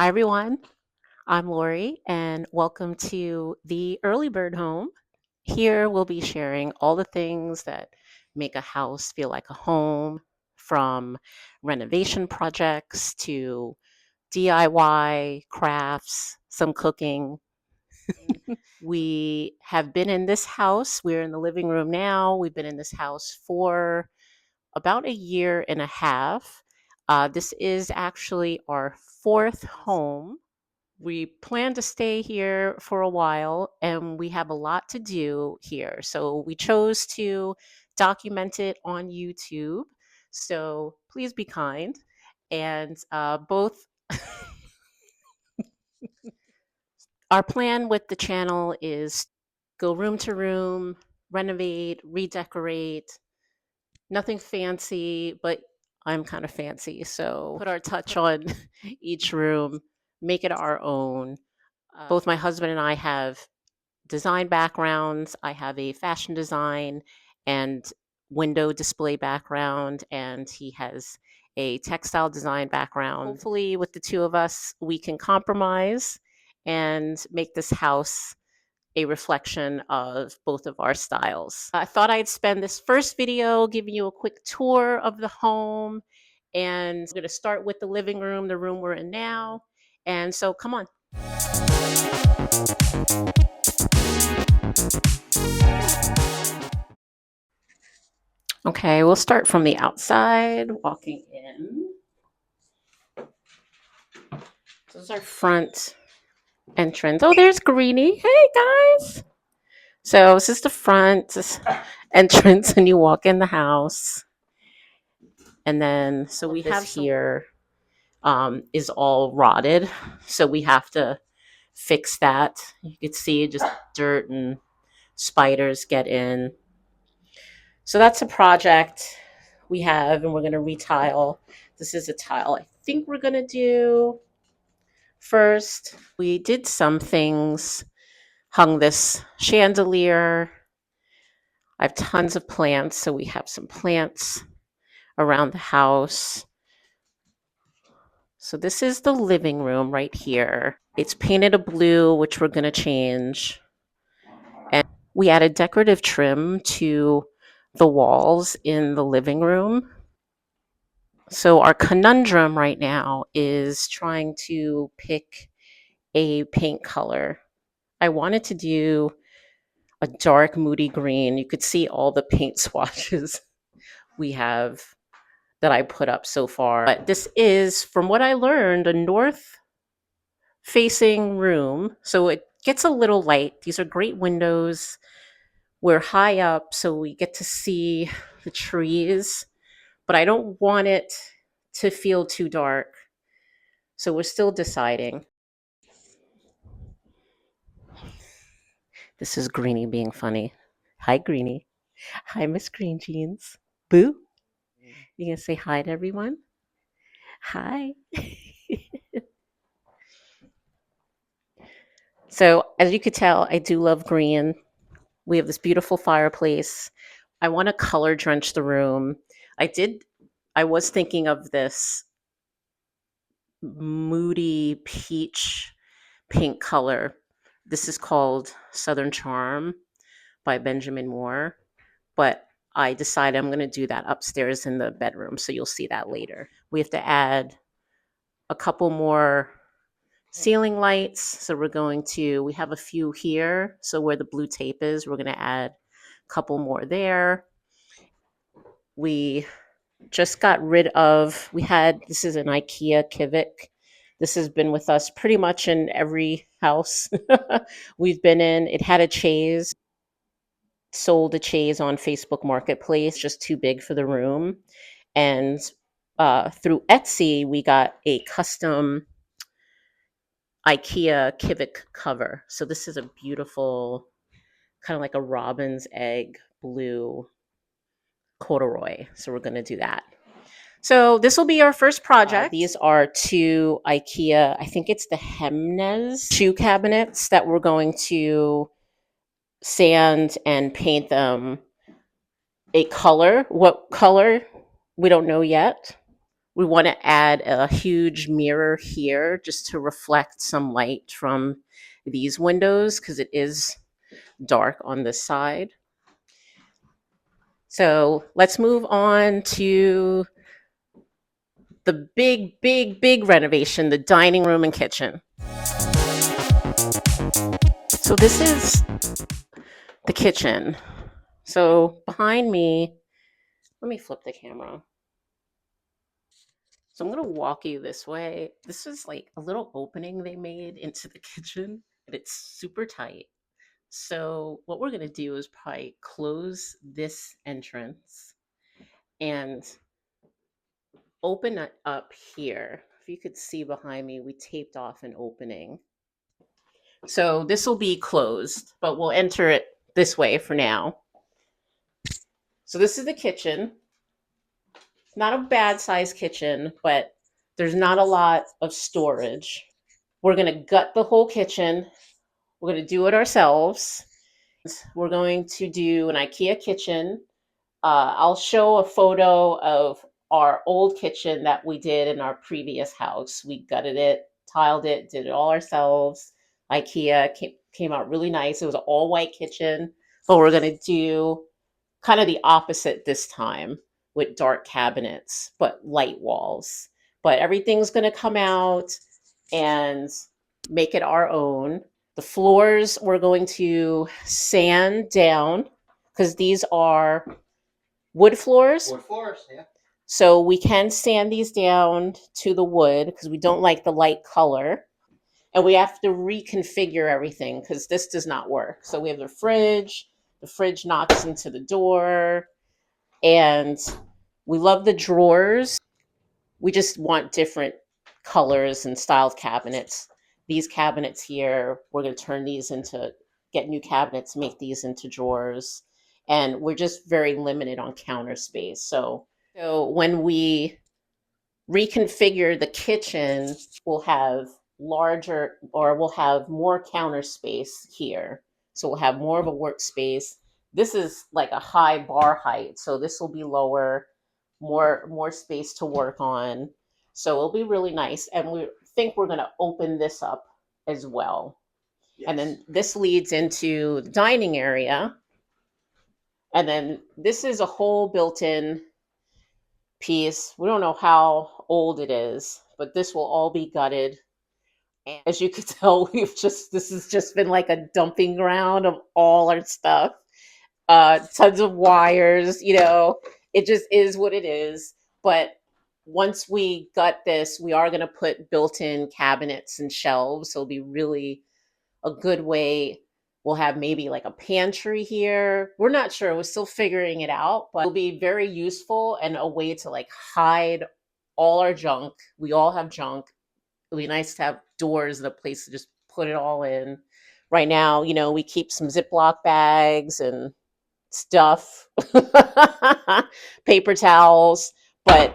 Hi, everyone. I'm Lori, and welcome to the Early Bird Home. Here we'll be sharing all the things that make a house feel like a home, from renovation projects to DIY crafts, some cooking. We have been in this house. We're in the living room now. We've been in this house for about a year and a half. This is actually our fourth home. We plan to stay here for a while and we have a lot to do here. So we chose to document it on YouTube. So please be kind. And both our plan with the channel is go room to room, renovate, redecorate, nothing fancy, but I'm kind of fancy. So put our touch on each room, make it our own. Both my husband and I have design backgrounds. I have a fashion design and window display background, and he has a textile design background. Hopefully, with the two of us, we can compromise and make this house a reflection of both of our styles. I thought I'd spend this first video giving you a quick tour of the home, and we're going to start with the living room, the room we're in now. And so, come on. Okay, we'll start from the outside, walking in. This is our front entrance. Oh, there's Greenie. Hey, guys. So this is the front entrance when you walk in the house. And then, so we have here is all rotted. So we have to fix that. You can see just dirt and spiders get in. So that's a project we have, and we're going to retile. This is a tile I think we're going to do first. We did some things, hung this chandelier. I have tons of plants, so we have some plants around the house. So this is the living room right here. It's painted a blue, which we're going to change. And we added decorative trim to the walls in the living room. So our conundrum right now is trying to pick a paint color. I wanted to do a dark, moody green. You could see all the paint swatches we have that I put up so far. But this is, from what I learned, a north facing room. So it gets a little light. These are great windows. We're high up, so we get to see the trees, but I don't want it to feel too dark. So we're still deciding. This is Greenie being funny. Hi, Greenie. Hi, Miss Green Jeans. Boo. You gonna say hi to everyone? Hi. So, as you could tell, I do love green. We have this beautiful fireplace. I want to color drench the room. I was thinking of this moody peach pink color. This is called Southern Charm by Benjamin Moore, but I decided I'm going to do that upstairs in the bedroom, so you'll see that later. We have to add a couple more ceiling lights. So we have a few here. So where the blue tape is, we're going to add a couple more there. We just got rid of, this is an IKEA Kivik. This has been with us pretty much in every house we've been in. It had a chaise, sold a chaise on Facebook Marketplace, just too big for the room. And through Etsy, we got a custom IKEA Kivik cover. So this is a beautiful, kind of like a robin's egg blue corduroy. So we're going to do that. So this will be our first project. These are two IKEA, I think it's the Hemnes shoe cabinets that we're going to sand and paint them a color. What color? We don't know yet. We want to add a huge mirror here just to reflect some light from these windows because it is dark on this side. So let's move on to the big, big, big renovation, the dining room and kitchen. So this is the kitchen. So behind me, let me flip the camera. So I'm going to walk you this way. This is like a little opening they made into the kitchen, and it's super tight. So what we're going to do is probably close this entrance and open it up here. If you could see behind me, we taped off an opening. So this will be closed, but we'll enter it this way for now. So this is the kitchen. It's not a bad sized kitchen, but there's not a lot of storage. We're going to gut the whole kitchen. We're going to do it ourselves. We're going to do an IKEA kitchen. I'll show a photo of our old kitchen that we did in our previous house. We gutted it, tiled it, did it all ourselves. IKEA came out really nice. It was an all white kitchen, but we're going to do kind of the opposite this time with dark cabinets, but light walls. But everything's going to come out and make it our own. The floors we're going to sand down because these are wood floors. Wood floors, yeah. So we can sand these down to the wood because we don't like the light color. And we have to reconfigure everything because this does not work. So we have the fridge knocks into the door, and we love the drawers. We just want different colors and styled cabinets. These cabinets here, we're going to turn these into, get new cabinets, make these into drawers. And we're just very limited on counter space. So when we reconfigure the kitchen, we'll have larger, or we'll have more counter space here. So we'll have more of a workspace. This is like a high bar height, so this will be lower, more space to work on. So it'll be really nice, and we think we're going to open this up as well. Yes. And then this leads into the dining area. And then this is a whole built-in piece. We don't know how old it is, but this will all be gutted. And as you could tell, this has just been like a dumping ground of all our stuff. Tons of wires, it just is what it is. But once we gut this, we are going to put built-in cabinets and shelves. So it'll be really a good way. We'll have maybe like a pantry here. We're not sure. We're still figuring it out, but it'll be very useful and a way to like hide all our junk. We all have junk. It'll be nice to have doors and a place to just put it all in. Right now, we keep some Ziploc bags and stuff, paper towels, but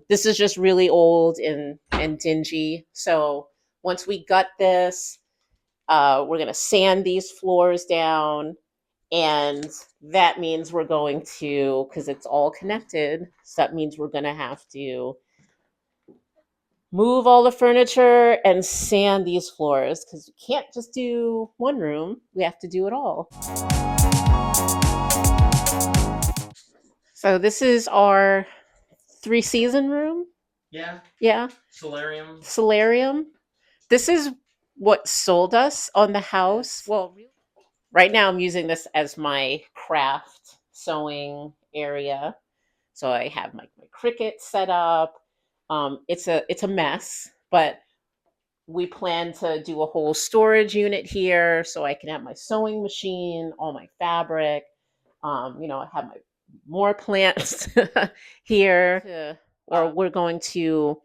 this is just really old and dingy. So once we gut this, we're going to sand these floors down, and that means we're going to, because it's all connected, so that means we're going to have to move all the furniture and sand these floors because we can't just do one room. We have to do it all. So this is our 3-season room. Yeah. Yeah. Solarium. This is what sold us on the house. Well, right now I'm using this as my craft sewing area. So I have my Cricut set up. It's a mess, but we plan to do a whole storage unit here so I can have my sewing machine, all my fabric. I have my more plants here. Or we're going to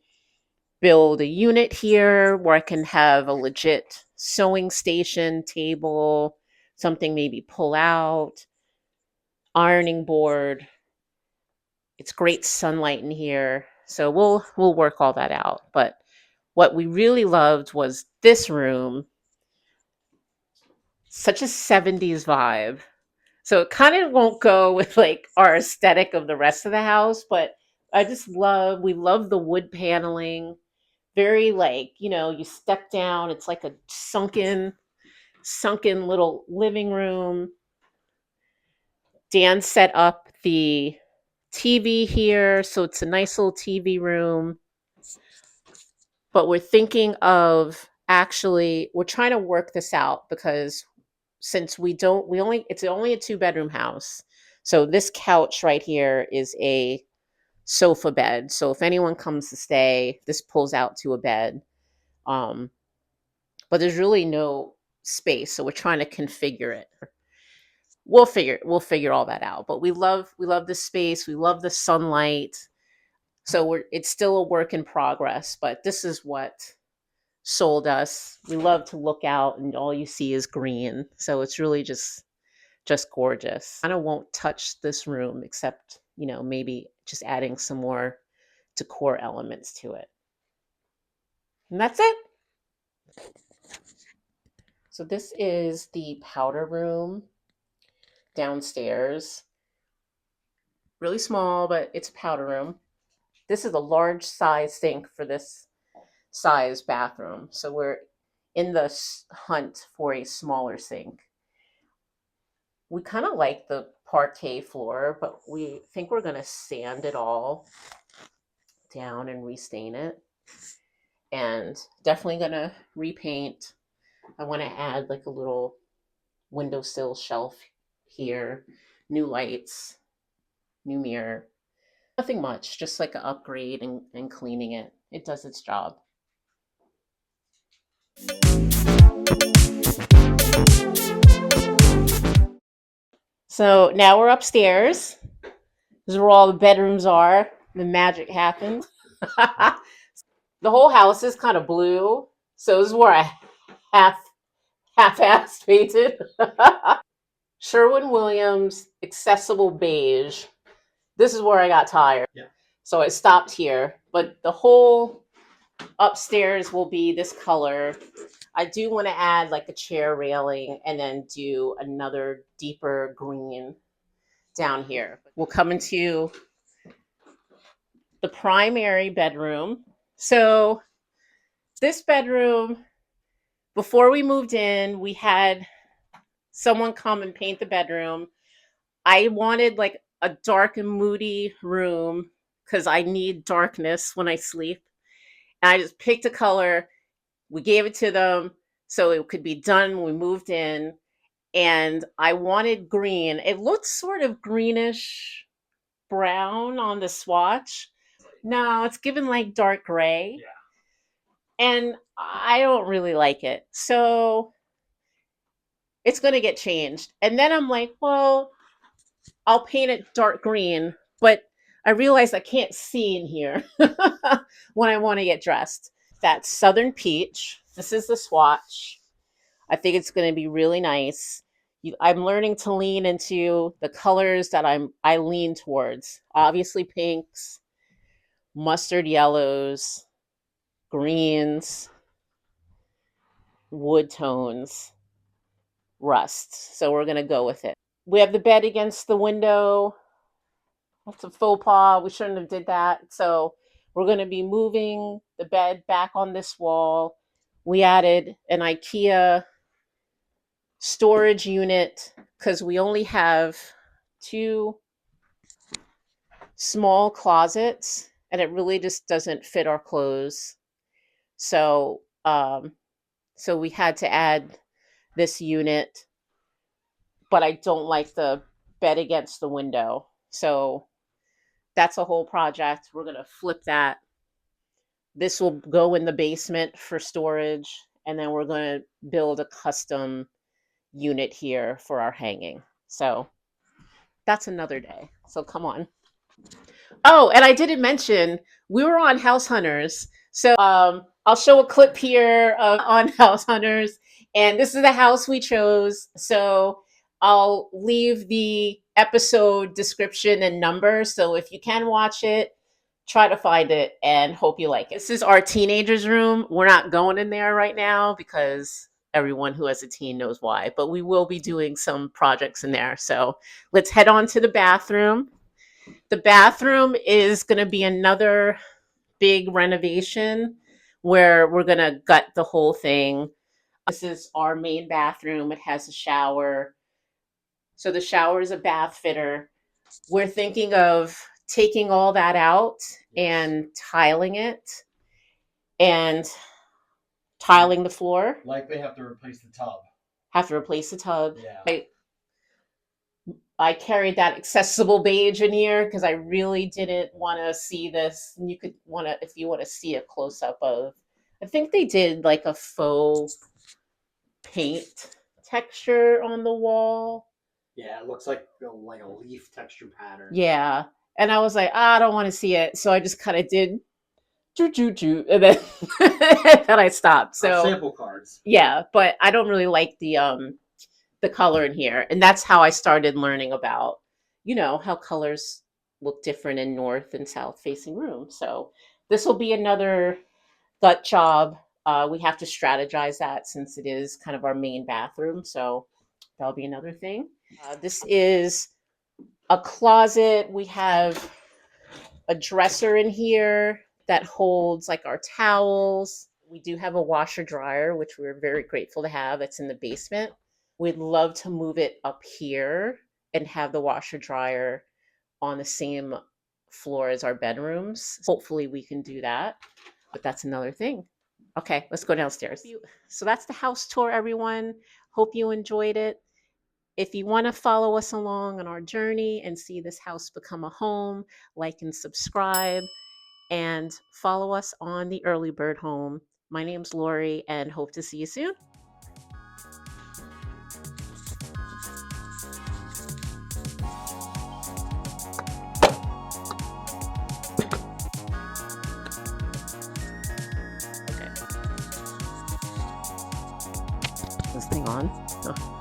build a unit here where I can have a legit sewing station, table, something maybe pull out, ironing board. It's great sunlight in here. So we'll work all that out. But what we really loved was this room. Such a 70s vibe. So it kind of won't go with like our aesthetic of the rest of the house, but I just love, we love the wood paneling. Very like, you step down, it's like a sunken little living room. Dan set up the TV here, so it's a nice little TV room. But we're thinking of actually, we're trying to work this out because since it's only a two-bedroom house. So this couch right here is a sofa bed. So if anyone comes to stay, this pulls out to a bed. Um, but there's really no space, so we're trying to configure it. We'll figure all that out. But we love the space. We love the sunlight. So it's still a work in progress, but this is what sold us. We love to look out and all you see is green. So it's really just gorgeous. I won't touch this room except, maybe just adding some more decor elements to it. And that's it. So this is the powder room downstairs. Really small, but it's a powder room. This is a large size sink for this size bathroom. So we're in the hunt for a smaller sink. We kind of like the parquet floor, but we think we're going to sand it all down and restain it. And definitely going to repaint. I want to add like a little windowsill shelf here, new lights, new mirror. Nothing much, just like an upgrade and cleaning it. It does its job. So now we're upstairs. This is where all the bedrooms are. The magic happens. The whole house is kind of blue. So this is where I half half-assed painted. Sherwin-Williams accessible beige. This is where I got tired. Yeah. So I stopped here. But the whole upstairs will be this color. I do want to add like a chair railing and then do another deeper green down here. We'll come into the primary bedroom. So this bedroom, before we moved in, we had someone come and paint the bedroom. I wanted like a dark and moody room because I need darkness when I sleep. And I just picked a color. We gave it to them so it could be done when we moved in. And I wanted green. It looked sort of greenish brown on the swatch. No, it's given like dark gray. Yeah. And I don't really like it. So it's going to get changed. And then I'm like, well, I'll paint it dark green, but I realize I can't see in here when I want to get dressed. That's Southern Peach. This is the swatch. I think it's going to be really nice. I'm learning to lean into the colors that I lean towards. Obviously pinks, mustard yellows, greens, wood tones, rust. So we're going to go with it. We have the bed against the window. That's a faux pas. We shouldn't have did that. So we're going to be moving the bed back on this wall. We added an IKEA storage unit because we only have two small closets and it really just doesn't fit our clothes. So so we had to add this unit, but I don't like the bed against the window. So that's a whole project. We're going to flip that. This will go in the basement for storage, and then we're going to build a custom unit here for our hanging. So that's another day. So come on. Oh, and I didn't mention we were on House Hunters. So I'll show a clip here on House Hunters, and this is the house we chose. So I'll leave the episode description and number. So if you can watch it, try to find it and hope you like it. This is our teenagers' room. We're not going in there right now because everyone who has a teen knows why, but we will be doing some projects in there. So let's head on to the bathroom. The bathroom is going to be another big renovation where we're going to gut the whole thing. This is our main bathroom. It has a shower. So the shower is a bath fitter. We're thinking of taking all that out and tiling it and tiling the floor. Likely have to replace the tub. Have to replace the tub. Yeah. I carried that accessible beige in here because I really didn't want to see this. And you could want to, if you want to see a close up of, I think they did like a faux paint texture on the wall. Yeah, it looks like a leaf texture pattern. Yeah. And I was like, I don't want to see it. So I just kind of did and then then I stopped. So sample cards. Yeah, but I don't really like the color in here. And that's how I started learning about, how colors look different in north and south facing rooms. So this will be another gut job. We have to strategize that since it is kind of our main bathroom. So that'll be another thing. This is a closet. We have a dresser in here that holds like our towels. We do have a washer dryer, which we're very grateful to have. It's in the basement. We'd love to move it up here and have the washer dryer on the same floor as our bedrooms. Hopefully we can do that, but that's another thing. Okay, let's go downstairs. So that's the house tour, everyone. Hope you enjoyed it. If you want to follow us along on our journey and see this house become a home, like and subscribe and follow us on the Early Bird Home. My name's Lori and hope to see you soon. Okay. Is this thing on? Oh.